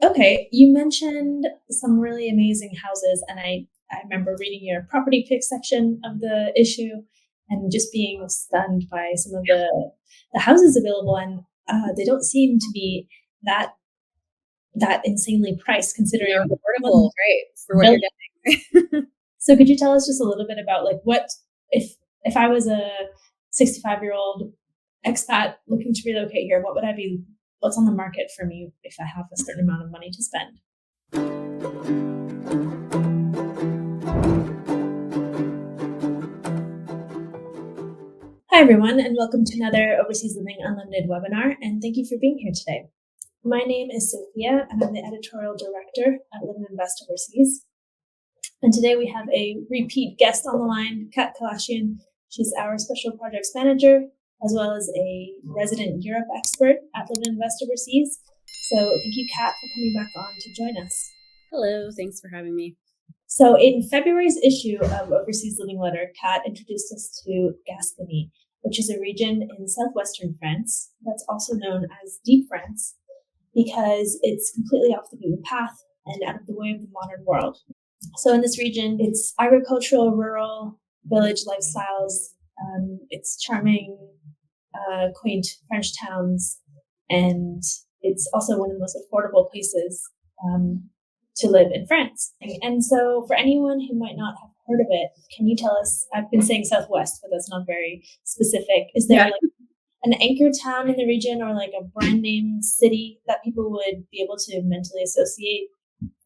Okay, you mentioned some really amazing houses, and I remember reading your property pick section of the issue and just being stunned by some of the houses available, and they don't seem to be that that insanely priced They're considering affordable, 1 right, for what you're billion. getting. So could you tell us just a little bit about like what if I was a 65-year-old expat looking to relocate here, what would I be what's on the market for me if I have a certain amount of money to spend? Hi, everyone, and welcome to another Overseas Living Unlimited webinar. And thank you for being here today. My name is Sophia, and I'm the editorial director at Live and Invest Overseas. And today we have a repeat guest on the line, Kat Kalashian. She's our special projects manager, as well as a resident Europe expert at Live and Invest Overseas. So thank you, Kat, for coming back on to join us. Hello, thanks for having me. So in February's issue of Overseas Living Letter, Kat introduced us to Gascony, which is a region in southwestern France that's also known as Deep France because it's completely off the beaten path and out of the way of the modern world. So in this region, it's agricultural, rural, village lifestyles. It's charming, quaint French towns, and it's also one of the most affordable places to live in France. And so for anyone who might not have heard of it, can you tell us, I've been saying Southwest, but that's not very specific. Is there like an anchor town in the region or like a brand name city that people would be able to mentally associate?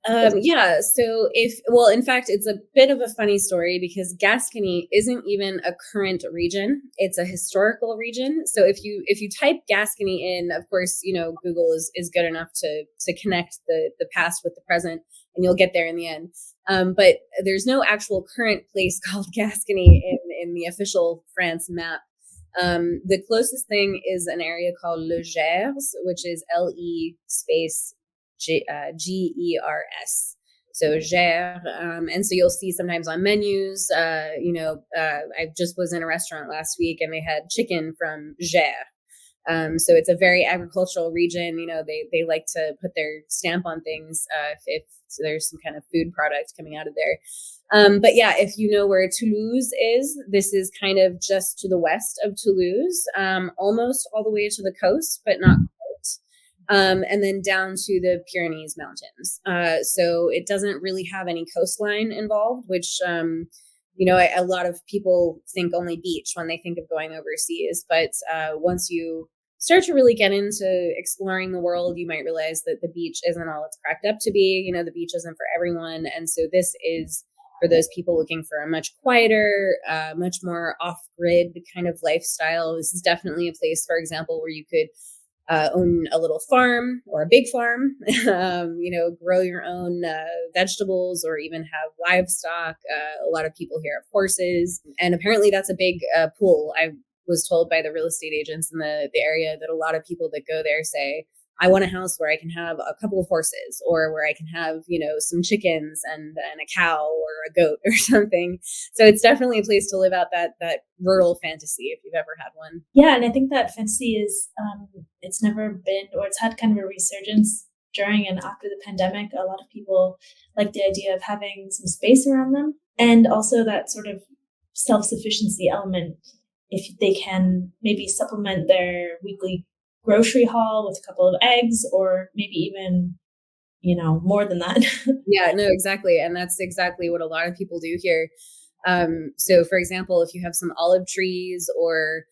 In fact, it's a bit of a funny story because Gascony isn't even a current region. It's a historical region. So if you type Gascony in, of course, Google is good enough to connect the past with the present, and you'll get there in the end. But there's no actual current place called Gascony in the official France map. The closest thing is an area called Le Gers, which is LE space GERS. So Gers, and so you'll see sometimes on menus. I just was in a restaurant last week and they had chicken from Gers. So it's a very agricultural region. They like to put their stamp on things if so there's some kind of food product coming out of there. But yeah, if you know where Toulouse is, this is kind of just to the west of Toulouse, almost all the way to the coast, but not and then down to the Pyrenees Mountains. So it doesn't really have any coastline involved, which, a lot of people think only beach when they think of going overseas. But once you start to really get into exploring the world, you might realize that the beach isn't all it's cracked up to be. The beach isn't for everyone. And so this is for those people looking for a much quieter, much more off-grid kind of lifestyle. This is definitely a place, for example, where you could own a little farm or a big farm, grow your own vegetables or even have livestock. A lot of people here have horses, and apparently that's a big pool. I was told by the real estate agents in the area that a lot of people that go there say, I want a house where I can have a couple of horses or where I can have, some chickens and a cow or a goat or something. So it's definitely a place to live out that rural fantasy if you've ever had one. Yeah, and I think that fantasy is, it's never been, or it's had kind of a resurgence during and after the pandemic. A lot of people like the idea of having some space around them and also that sort of self-sufficiency element if they can maybe supplement their weekly grocery haul with a couple of eggs or maybe even more than that. Yeah, no, exactly. And that's exactly what a lot of people do here. So for example, if you have some olive trees or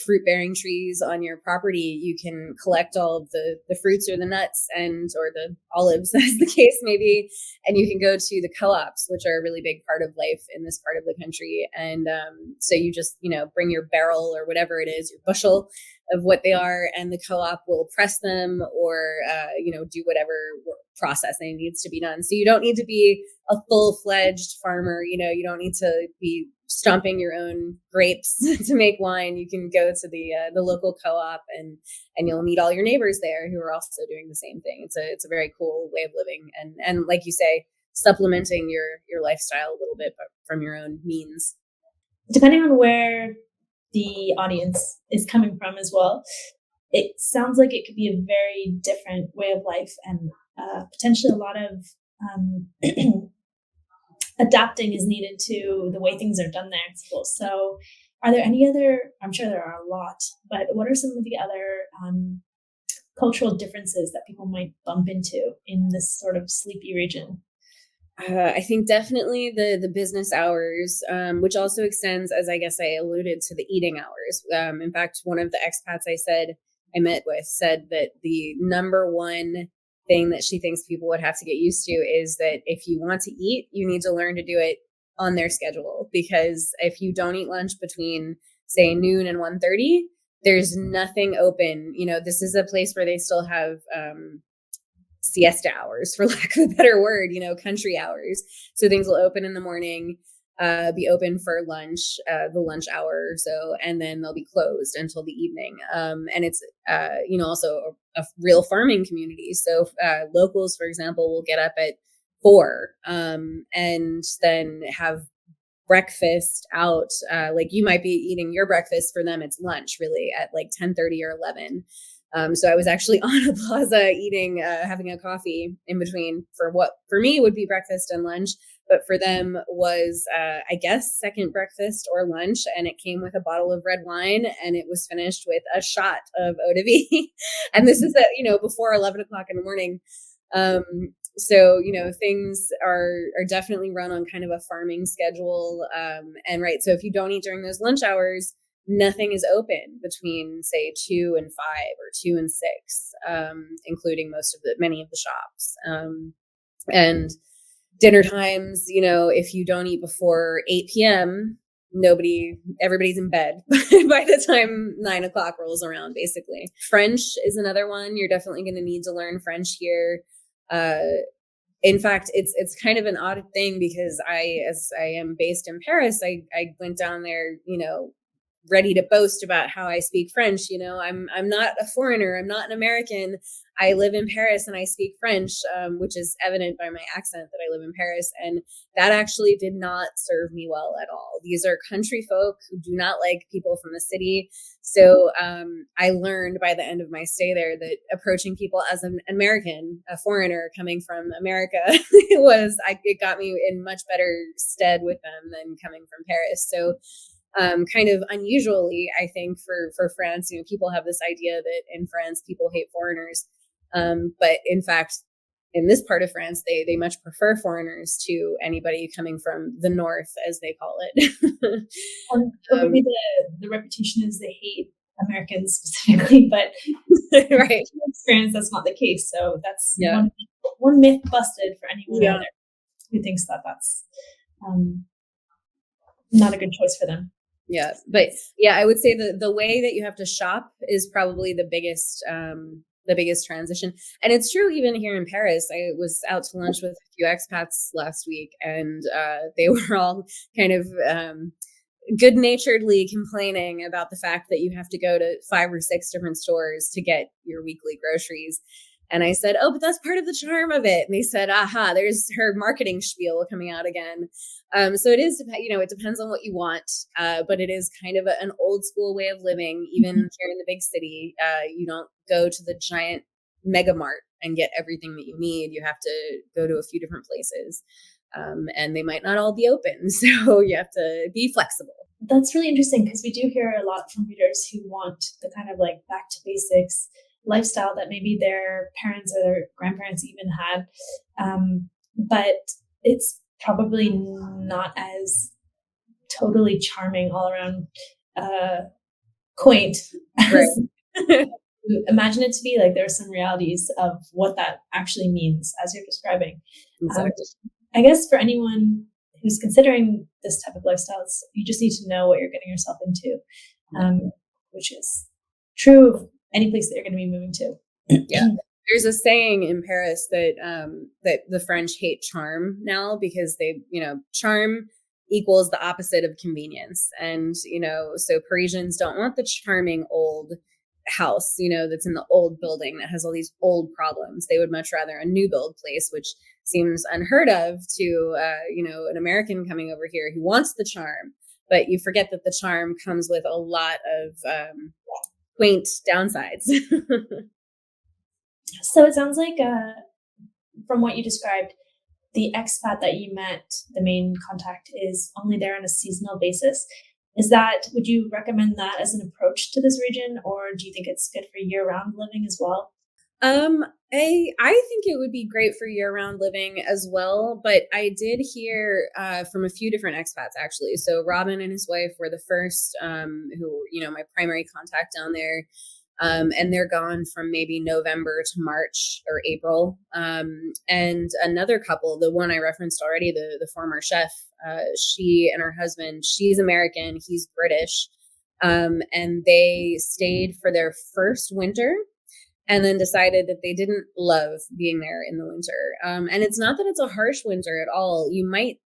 fruit-bearing trees on your property, you can collect all of the fruits or the nuts or the olives, as the case may be, and you can go to the co-ops, which are a really big part of life in this part of the country. And so you just, bring your barrel or whatever it is, your bushel of what they are, and the co-op will press them or, do whatever processing needs to be done. So you don't need to be a full-fledged farmer. You don't need to be stomping your own grapes to make wine. You can go to the local co-op and you'll meet all your neighbors there who are also doing the same thing. It's a very cool way of living, and like you say, supplementing your lifestyle a little bit from your own means. Depending on where the audience is coming from as well, it sounds like it could be a very different way of life and potentially a lot of adapting is needed to the way things are done there in schools. So, are there any other? I'm sure there are a lot, but what are some of the other cultural differences that people might bump into in this sort of sleepy region? I think definitely the business hours, which also extends, as I guess I alluded to, the eating hours. In fact, one of the expats I met with said that the number one thing that she thinks people would have to get used to is that if you want to eat, you need to learn to do it on their schedule. Because if you don't eat lunch between, say, noon and 1:30, there's nothing open. This is a place where they still have siesta hours, for lack of a better word, country hours. So things will open in the morning, be open for lunch, the lunch hour or so, and then they'll be closed until the evening. And it's, also a real farming community. So locals, for example, will get up at 4 and then have breakfast out. Like you might be eating your breakfast, for them it's lunch really at like 10:30 or 11. So I was actually on a plaza eating, having a coffee in between for what for me would be breakfast and lunch, but for them was, I guess, second breakfast or lunch. And it came with a bottle of red wine, and it was finished with a shot of eau de vie. And this is before 11 o'clock in the morning. So, things are definitely run on kind of a farming schedule. And right. So if you don't eat during those lunch hours, nothing is open between, say, 2 and 5 or 2 and 6, including many of the shops. And dinner times, if you don't eat before 8 p.m., everybody's in bed by the time 9 o'clock rolls around, basically. French is another one. You're definitely going to need to learn French here. In fact, it's kind of an odd thing because as I am based in Paris, I went down there, ready to boast about how I speak French. I'm not a foreigner. I'm not an American. I live in Paris and I speak French, which is evident by my accent that I live in Paris. And that actually did not serve me well at all. These are country folk who do not like people from the city. So I learned by the end of my stay there that approaching people as an American, a foreigner coming from America, it got me in much better stead with them than coming from Paris. So kind of unusually, I think, for France, people have this idea that in France people hate foreigners, but in fact, in this part of France, they much prefer foreigners to anybody coming from the north, as they call it. Maybe the reputation is they hate Americans specifically, but right, experience that's not the case. So that's one myth busted for anyone out there who thinks that that's not a good choice for them. Yeah. But I would say the way that you have to shop is probably the biggest transition. And it's true even here in Paris. I was out to lunch with a few expats last week, and they were all kind of good-naturedly complaining about the fact that you have to go to 5 or 6 different stores to get your weekly groceries. And I said, oh, but that's part of the charm of it. And they said, aha, there's her marketing spiel coming out again. So it is, it depends on what you want. But it is kind of an old school way of living, even here in the big city. You don't go to the giant mega mart and get everything that you need. You have to go to a few different places. And they might not all be open. So you have to be flexible. That's really interesting because we do hear a lot from readers who want the kind of like back to basics lifestyle that maybe their parents or their grandparents even had. But it's probably not as totally charming all around quaint. Right. Imagine it to be like there are some realities of what that actually means as you're describing. Exactly. I guess for anyone who's considering this type of lifestyle, you just need to know what you're getting yourself into, which is true of any place that you're going to be moving to. Yeah. There's a saying in Paris that that the French hate charm now because charm equals the opposite of convenience. And, so Parisians don't want the charming old house, that's in the old building that has all these old problems. They would much rather a new build place, which seems unheard of to, an American coming over here who wants the charm. But you forget that the charm comes with a lot of quaint downsides. So it sounds like from what you described, the expat that you met, the main contact, is only there on a seasonal basis. Would you recommend that as an approach to this region, or do you think it's good for year-round living as well? I think it would be great for year-round living as well, but I did hear from a few different expats actually. So Robin and his wife were the first who, my primary contact down there. And they're gone from maybe November to March or April. And another couple, the one I referenced already, the former chef, she and her husband, she's American, he's British. And they stayed for their first winter and then decided that they didn't love being there in the winter. And it's not that it's a harsh winter at all. You might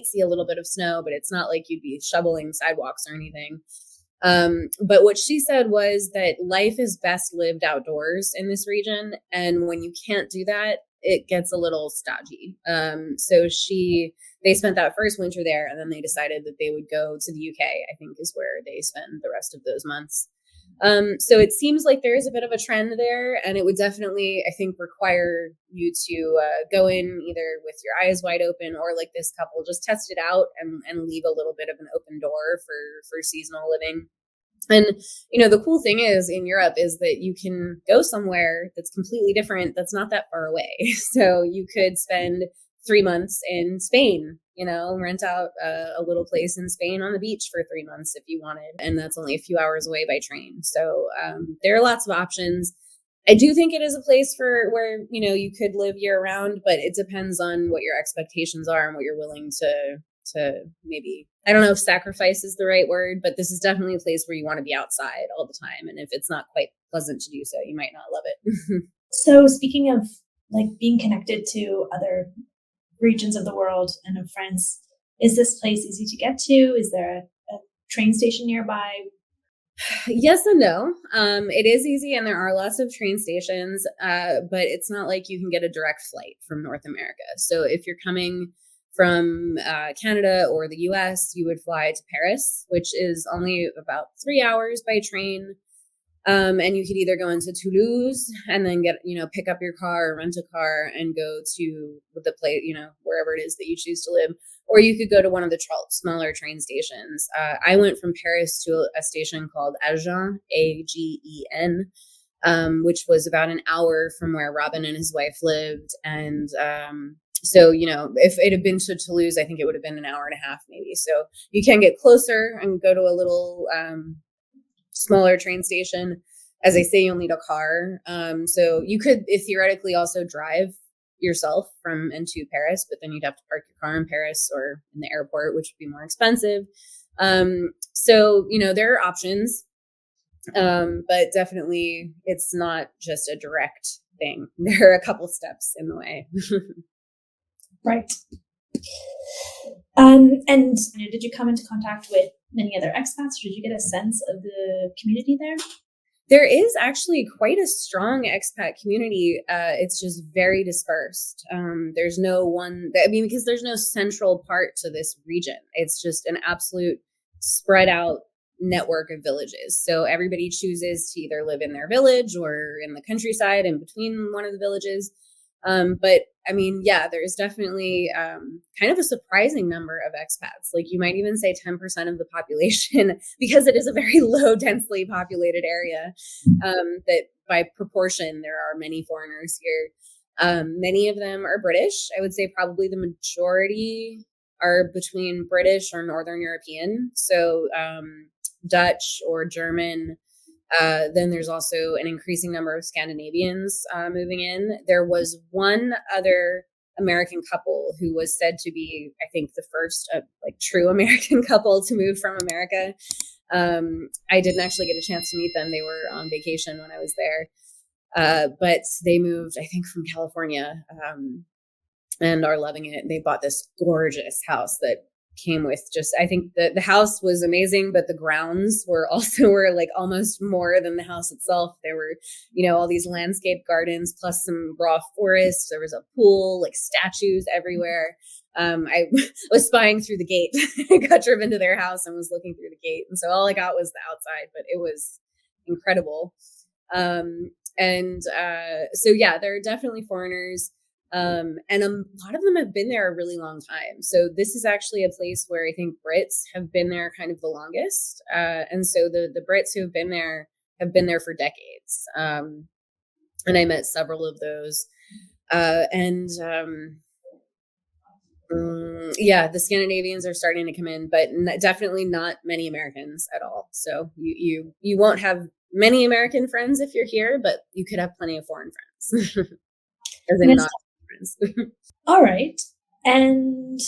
see a little bit of snow, but it's not like you'd be shoveling sidewalks or anything. But what she said was that life is best lived outdoors in this region. And when you can't do that, it gets a little stodgy. So they spent that first winter there, and then they decided that they would go to the UK, I think is where they spend the rest of those months. So it seems like there is a bit of a trend there, and it would definitely, I think, require you to go in either with your eyes wide open, or like this couple, just test it out and leave a little bit of an open door for seasonal living. And, the cool thing is in Europe is that you can go somewhere that's completely different, that's not that far away. So you could spend 3 months in Spain, rent out a little place in Spain on the beach for 3 months if you wanted. And that's only a few hours away by train. So there are lots of options. I do think it is a place where, you could live year round, but it depends on what your expectations are and what you're willing to maybe, I don't know if sacrifice is the right word, but this is definitely a place where you want to be outside all the time. And if it's not quite pleasant to do so, you might not love it. So speaking of like being connected to other regions of the world and of France, is this place easy to get to? Is there a train station nearby? Yes and no. It is easy, and there are lots of train stations, but it's not like you can get a direct flight from North America. So if you're coming from Canada or the US, you would fly to Paris, which is only about 3 hours by train. And you could either go into Toulouse and then pick up your car or rent a car and go to the place, wherever it is that you choose to live, or you could go to one of the smaller train stations. I went from Paris to a station called Agen, Agen, which was about an hour from where Robin and his wife lived. And, so, if it had been to Toulouse, I think it would have been an hour and a half maybe. So you can get closer and go to a little, smaller train station. As I say, you'll need a car. So you could theoretically also drive yourself from and to Paris, but then you'd have to park your car in Paris or in the airport, which would be more expensive. So, there are options, but definitely it's not just a direct thing. There are a couple steps in the way. Right. And did you come into contact with many other expats, or did you get a sense of the community there? There is actually quite a strong expat community. It's just very dispersed. There's no one, because there's no central part to this region. It's just an absolute spread out network of villages. So everybody chooses to either live in their village or in the countryside in between one of the villages. But there's definitely kind of a surprising number of expats. Like you might even say 10% of the population, because it is a very low densely populated area, that by proportion, there are many foreigners here. Many of them are British. I would say probably the majority are between British or Northern European. So Dutch or German. Then there's also an increasing number of Scandinavians moving in. There was one other American couple who was said to be, I think, the first true American couple to move from America. I didn't actually get a chance to meet them. They were on vacation when I was there. But they moved, I think, from California and are loving it. They bought this gorgeous house that came with I think the house was amazing, but the grounds were like almost more than the house itself. There were, all these landscape gardens plus some raw forest. There was a pool, like statues everywhere. I was spying through the gate. I got driven to their house and was looking through the gate. And so all I got was the outside, but it was incredible. So yeah, there are definitely foreigners. And a lot of them have been there a really long time. So this is actually a place where I think Brits have been there kind of the longest. And so the Brits who have been there for decades. And I met several of those. Yeah, the Scandinavians are starting to come in, but definitely not many Americans at all. So you won't have many American friends if you're here, but you could have plenty of foreign friends. As in not friends. All right. And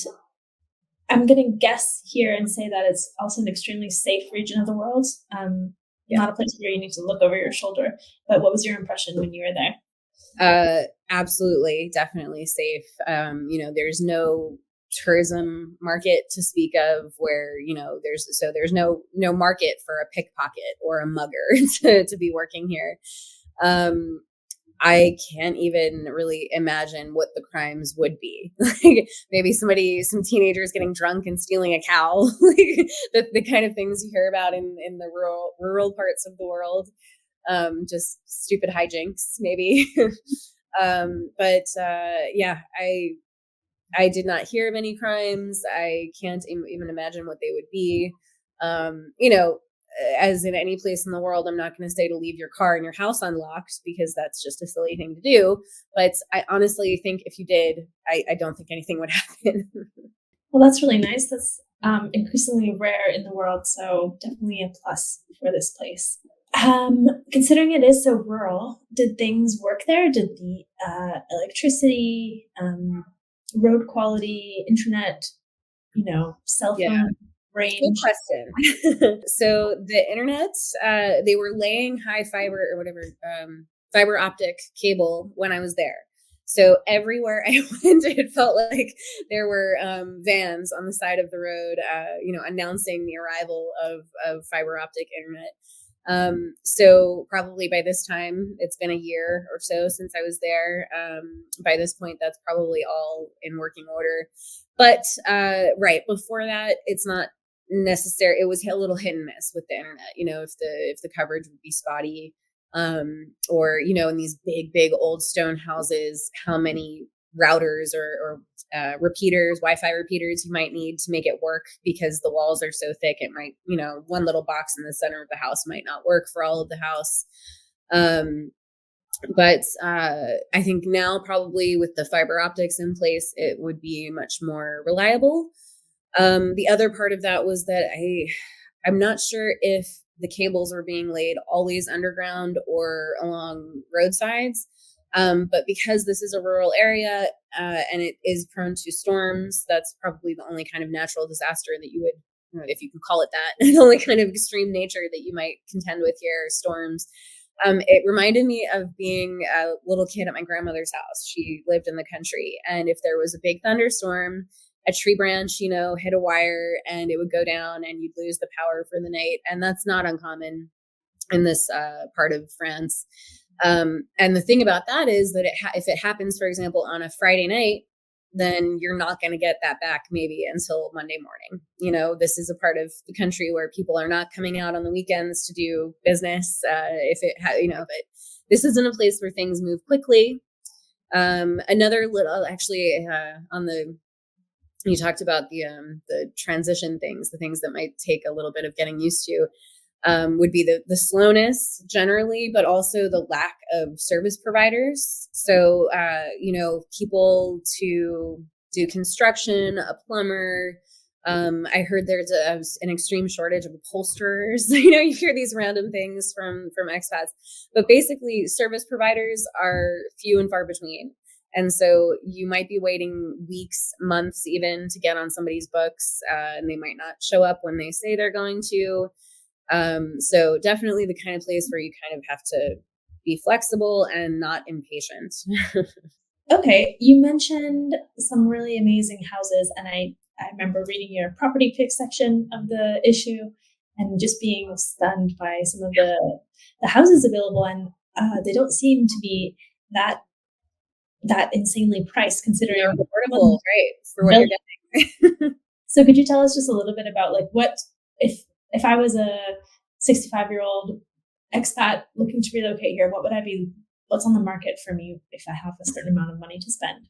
I'm going to guess here and say that it's also an extremely safe region of the world. Not a place where you need to look over your shoulder. But what was your impression when you were there? Absolutely, definitely safe. There's no tourism market to speak of where, there's no market for a pickpocket or a mugger to be working here. I can't even really imagine what the crimes would be. Like maybe some teenagers getting drunk and stealing a cow, like the kind of things you hear about in the rural parts of the world. Just stupid hijinks, maybe. I did not hear of any crimes. I can't even imagine what they would be. As in any place in the world, I'm not going to say to leave your car and your house unlocked because that's just a silly thing to do. But I honestly think if you did, I don't think anything would happen. Well, that's really nice. That's increasingly rare in the world. So definitely a plus for this place. Considering it is so rural, did things work there? Did the electricity, road quality, internet, cell phone range? Good question. So the internet, they were laying high fiber or whatever, fiber optic cable when I was there. So everywhere I went, it felt like there were vans on the side of the road, announcing the arrival of fiber optic internet. So probably by this time, it's been a year or so since I was there. By this point, that's probably all in working order. But right before that, it's not necessary. It was a little hit and miss with the internet. If the coverage would be spotty, or in these big old stone houses, how many routers or repeaters, Wi-Fi repeaters you might need to make it work because the walls are so thick. It might, one little box in the center of the house might not work for all of the house. But I think now probably with the fiber optics in place, it would be much more reliable. The other part of that was that I'm not sure if the cables were being laid always underground or along roadsides. But because this is a rural area and it is prone to storms, that's probably the only kind of natural disaster that you would, if you can call it that, the only kind of extreme nature that you might contend with here, storms. It reminded me of being a little kid at my grandmother's house. She lived in the country, and if there was a big thunderstorm, a tree branch, hit a wire and it would go down and you'd lose the power for the night. And that's not uncommon in this part of France. And the thing about that is that if it happens, for example, on a Friday night, then you're not going to get that back maybe until Monday morning. This is a part of the country where people are not coming out on the weekends to do business. But this isn't a place where things move quickly. Another little, actually, you talked about the transition things, the things that might take a little bit of getting used to. Would be the slowness generally, but also the lack of service providers. So, people to do construction, a plumber. I heard there's an extreme shortage of upholsterers. You hear these random things from expats, but basically service providers are few and far between. And so you might be waiting weeks, months even to get on somebody's books, and they might not show up when they say they're going to. So definitely the kind of place where you kind of have to be flexible and not impatient. Okay, you mentioned some really amazing houses, and I remember reading your property pick section of the issue and just being stunned by some of the houses available, and they don't seem to be that insanely priced considering affordable, right? For what you're getting. So could you tell us just a little bit about like what if I was a 65-year-old expat looking to relocate here, what's on the market for me if I have a certain amount of money to spend?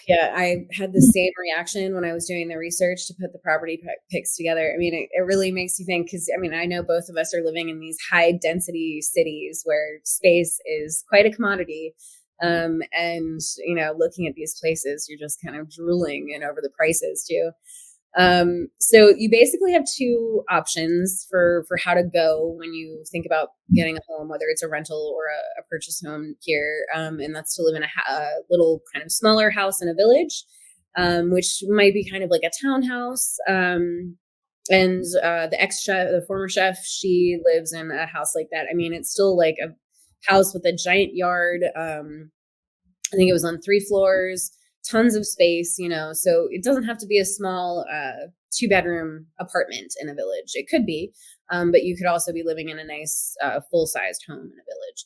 Yeah, I had the same reaction when I was doing the research to put the property picks together. I mean, it really makes you think because I mean, I know both of us are living in these high density cities where space is quite a commodity. And looking at these places, you're just kind of drooling and over the prices too. So you basically have two options for how to go when you think about getting a home, whether it's a rental or a purchase home here. And that's to live in a little kind of smaller house in a village, which might be kind of like a townhouse. And the ex-chef, the former chef, she lives in a house like that. I mean, it's still like a house with a giant yard. I think it was on 3 floors, tons of space, so it doesn't have to be a small 2-bedroom apartment in a village. It could be, but you could also be living in a nice full-sized home in a village.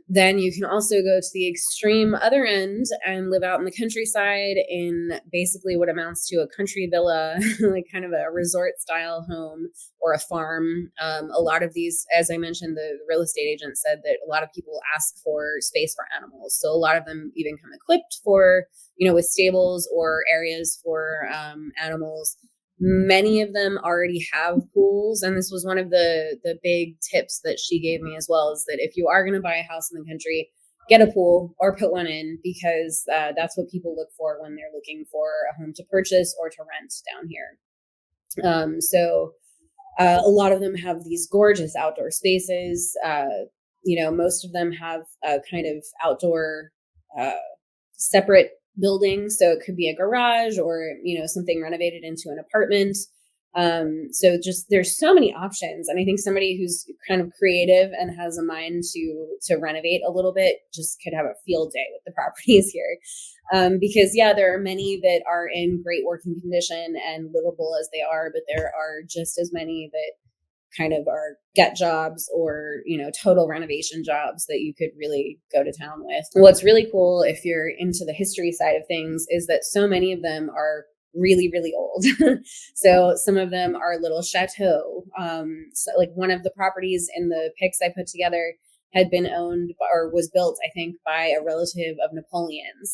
Then you can also go to the extreme other end and live out in the countryside in basically what amounts to a country villa, like kind of a resort style home or a farm. A lot of these, as I mentioned, the real estate agent said that a lot of people ask for space for animals. So a lot of them even come equipped for, with stables or areas for animals. Many of them already have pools, and this was one of the big tips that she gave me as well, is that if you are going to buy a house in the country, get a pool or put one in, because that's what people look for when they're looking for a home to purchase or to rent down here. So a lot of them have these gorgeous outdoor spaces. Most of them have a kind of outdoor separate building. So it could be a garage or, something renovated into an apartment. So just there's so many options. And I think somebody who's kind of creative and has a mind to renovate a little bit just could have a field day with the properties here. Because there are many that are in great working condition and livable as they are, but there are just as many that kind of are get jobs or, total renovation jobs that you could really go to town with. What's really cool if you're into the history side of things is that so many of them are really, really old. So some of them are little chateaux. So like one of the properties in the pics I put together had been owned or was built, I think, by a relative of Napoleon's,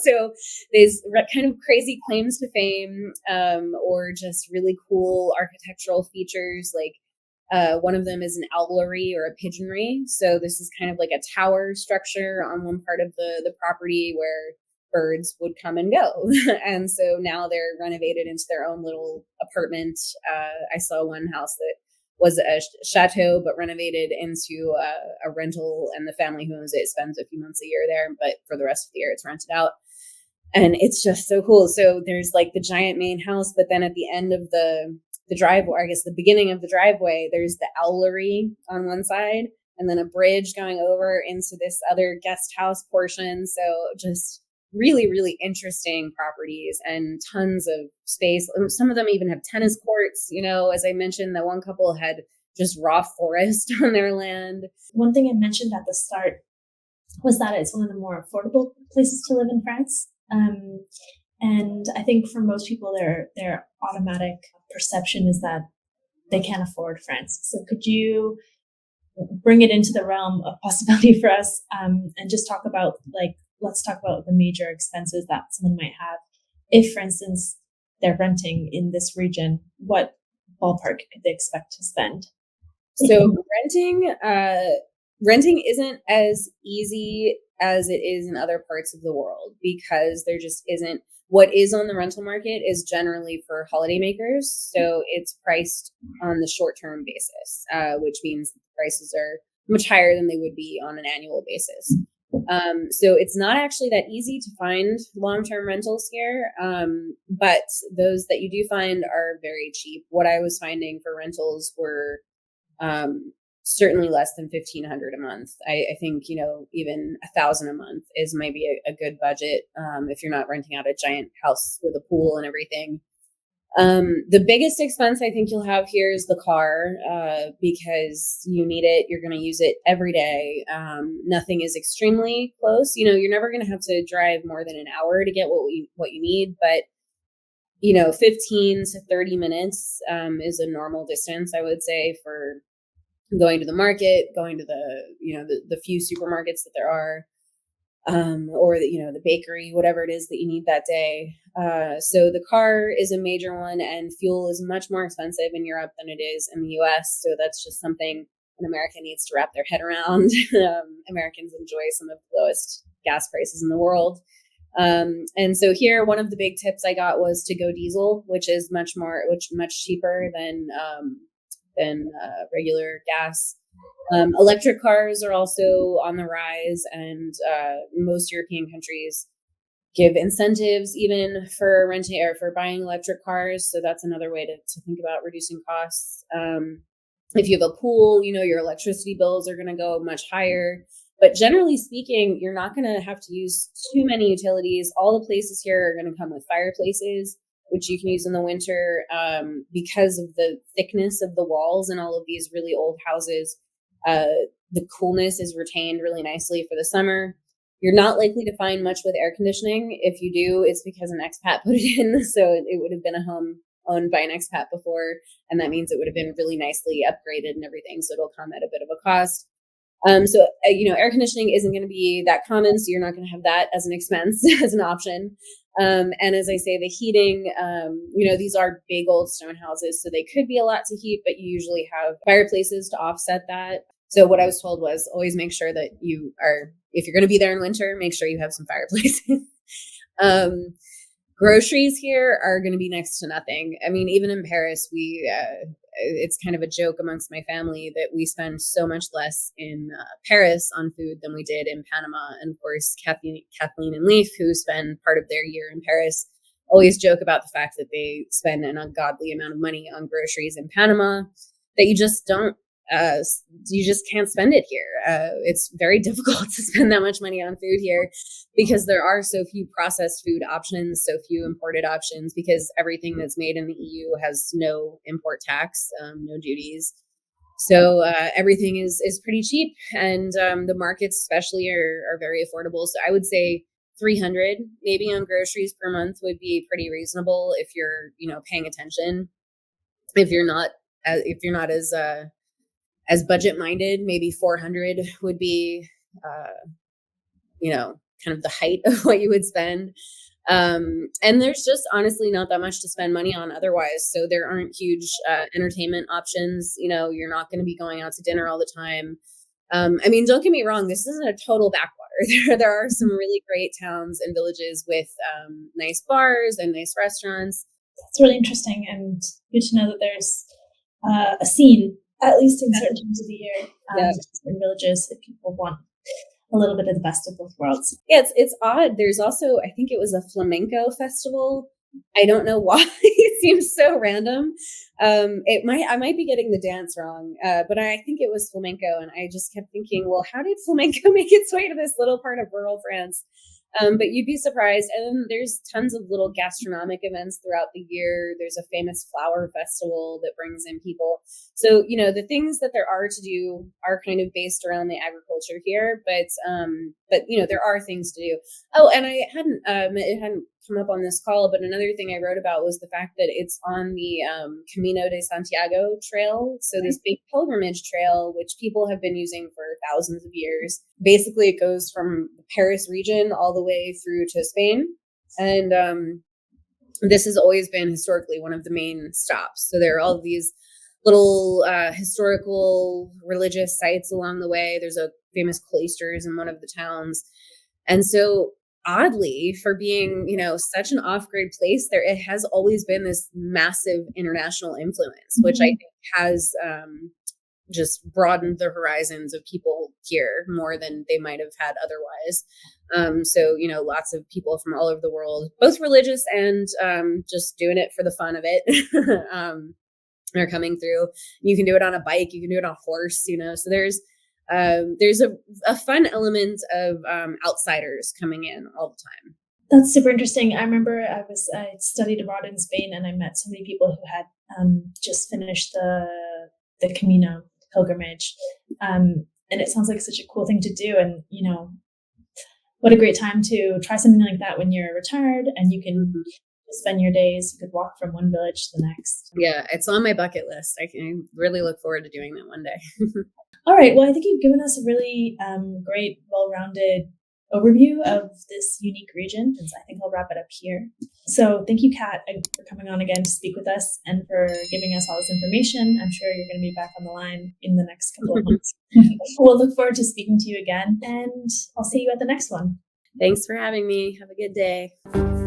so these kind of crazy claims to fame, or just really cool architectural features. Like one of them is an owlery or a pigeonry. So this is kind of like a tower structure on one part of the property where birds would come and go. And so now they're renovated into their own little apartment. I saw one house that was a chateau, but renovated into a rental, and the family who owns it spends a few months a year there, but for the rest of the year it's rented out. And it's just so cool. So there's like the giant main house, but then at the end of the driveway, or I guess the beginning of the driveway, there's the owlery on one side, and then a bridge going over into this other guest house portion. So just really, really interesting properties and tons of space. Some of them even have tennis courts. As I mentioned, the one couple had just raw forest on their land. One thing I mentioned at the start was that it's one of the more affordable places to live in France. And I think for most people, their automatic perception is that they can't afford France. So could you bring it into the realm of possibility for us, and just talk about, let's talk about the major expenses that someone might have if, for instance, they're renting in this region. What ballpark could they expect to spend? So renting isn't as easy as it is in other parts of the world, because there just isn't. What is on the rental market is generally for holidaymakers. So it's priced on the short-term basis, which means the prices are much higher than they would be on an annual basis. So it's not actually that easy to find long-term rentals here. But those that you do find are very cheap. What I was finding for rentals were certainly less than $1,500 a month. I think, even $1,000 a month is maybe a good budget if you're not renting out a giant house with a pool and everything. The biggest expense I think you'll have here is the car, because you need it. You're going to use it every day. Nothing is extremely close. You're never going to have to drive more than an hour to get what you need, but 15 to 30 minutes is a normal distance, I would say, for going to the market, going to the few supermarkets that there are. or the bakery, whatever it is that you need that day. So the car is a major one, and fuel is much more expensive in Europe than it is in the US. So that's just something an American needs to wrap their head around. Americans enjoy some of the lowest gas prices in the world. And so here, one of the big tips I got was to go diesel, which is much cheaper than regular gas. Electric cars are also on the rise, and most European countries give incentives even for renting or for buying electric cars. So that's another way to think about reducing costs. If you have a pool, your electricity bills are going to go much higher. But generally speaking, you're not going to have to use too many utilities. All the places here are going to come with fireplaces, which you can use in the winter because of the thickness of the walls in all of these really old houses. The coolness is retained really nicely for the summer. You're not likely to find much with air conditioning. If you do, it's because an expat put it in. So it would have been a home owned by an expat before. And that means it would have been really nicely upgraded and everything. So it'll come at a bit of a cost. Air conditioning isn't going to be that common. So you're not going to have that as an expense, as an option. And as I say, the heating, these are big old stone houses, so they could be a lot to heat, but you usually have fireplaces to offset that. So what I was told was always make sure that if you're going to be there in winter, make sure you have some fireplaces. Groceries here are going to be next to nothing. I mean, even in Paris, it's kind of a joke amongst my family that we spend so much less in Paris on food than we did in Panama. And of course, Kathleen and Leaf, who spend part of their year in Paris, always joke about the fact that they spend an ungodly amount of money on groceries in Panama that you just can't spend it here. It's very difficult to spend that much money on food here because there are so few processed food options, so few imported options, because everything that's made in the EU has no import tax, no duties. So everything is pretty cheap, and the markets especially are very affordable. So I would say 300 maybe on groceries per month would be pretty reasonable if you're paying attention. If you're not as budget minded, maybe 400 would be, kind of the height of what you would spend. And there's just honestly not that much to spend money on otherwise. So there aren't huge entertainment options. You're not going to be going out to dinner all the time. Don't get me wrong. This isn't a total backwater. There are some really great towns and villages with nice bars and nice restaurants. It's really interesting and good to know that there's a scene, at least in certain times of the year, in villages, if people want a little bit of the best of both worlds. Yeah, it's odd. There's also, I think it was a flamenco festival. I don't know why. It seems so random. I might be getting the dance wrong, but I think it was flamenco, and I just kept thinking, well, how did flamenco make its way to this little part of rural France? But you'd be surprised. And then there's tons of little gastronomic events throughout the year. There's a famous flower festival that brings in people. So, the things that there are to do are kind of based around the agriculture here. But there are things to do. Oh, and it hadn't come up on this call, but another thing I wrote about was the fact that it's on the Camino de Santiago trail. So this big pilgrimage trail, which people have been using for thousands of years. Basically, it goes from the Paris region all the way through to Spain. And this has always been historically one of the main stops. So there are all of these little historical religious sites along the way. There's a famous cloisters in one of the towns. And so oddly, for being, such an off-grid place, it has always been this massive international influence, which I think has just broadened the horizons of people here more than they might have had otherwise. So, lots of people from all over the world, both religious and just doing it for the fun of it, are coming through. You can do it on a bike, you can do it on a horse, so there's a fun element of outsiders coming in all the time. That's super interesting. I remember I studied abroad in Spain, and I met so many people who had just finished the Camino pilgrimage, and it sounds like such a cool thing to do. And what a great time to try something like that when you're retired, and you can spend your days. You could walk from one village to the next. Yeah, it's on my bucket list. I can really look forward to doing that one day. All right. Well, I think you've given us a really great, well-rounded overview of this unique region. And so I think I'll wrap it up here. So thank you, Kat, for coming on again to speak with us and for giving us all this information. I'm sure you're going to be back on the line in the next couple of months. We'll look forward to speaking to you again, and I'll see you at the next one. Thanks for having me. Have a good day.